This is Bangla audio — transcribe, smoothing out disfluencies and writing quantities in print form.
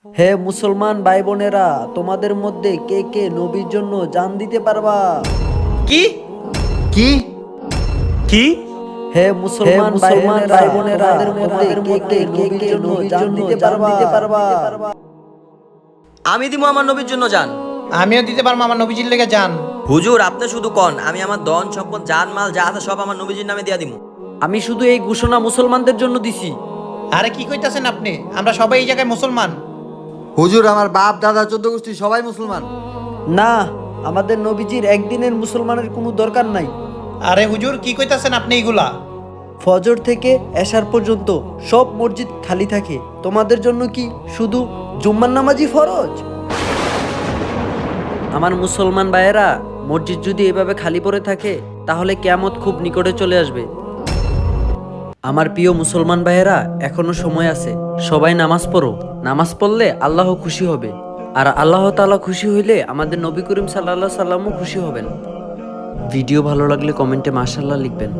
হে মুসলমান ভাই বোনেরা, তোমাদের মধ্যে কে কে নবীর জন্য জান দিতে পারবা? কি কি কি হে মুসলমান ভাই বোনেরা, তোমাদের মধ্যে কে কে নবীর জন্য জান দিতে পারবা? আমি দিব আমার নবীর জন্য যান। আমিও দিতে পারবো আমার নবীজির লেগে যান। হুজুর আপনি শুধু কন, আমি আমার ধন সম্পদ জান মাল যা আছে সব আমার নবীজির নামে দিয়া দিমু। আমি শুধু এই ঘোষণা মুসলমানদের জন্য দিছি। আরে কি কইতাছেন আপনি? আমরা সবাই এই জায়গায় মুসলমান। হুজুর আমার বাপ দাদা 14 গোষ্ঠী সবাই মুসলমান। না, আমাদের নবীজির একদিনের মুসলমানের কোনো দরকার নাই। আরে হুজুর কি কইতাছেন আপনি এইগুলা? ফজর থেকে এশার পর্যন্ত সব মসজিদ খালি থাকে, তোমাদের জন্য কি শুধু জুম্মার নামাজই ফরজ? আমার মুসলমান ভাইয়েরা, মসজিদ যদি এভাবে খালি পড়ে থাকে তাহলে কিয়ামত খুব নিকটে চলে আসবে। আমার প্রিয় মুসলমান ভাইয়েরা, এখনো সময় আছে, সবাই নামাজ পড়ো। নামাজ পড়লে আল্লাহ খুশি হবে, আর আল্লাহ তাআলা খুশি হইলে আমাদের নবী করিম সাল্লাল্লাহু আলাইহি সাল্লামও খুশি হবেন। ভিডিও ভালো লাগলে কমেন্টে মাশাআল্লাহ লিখবেন।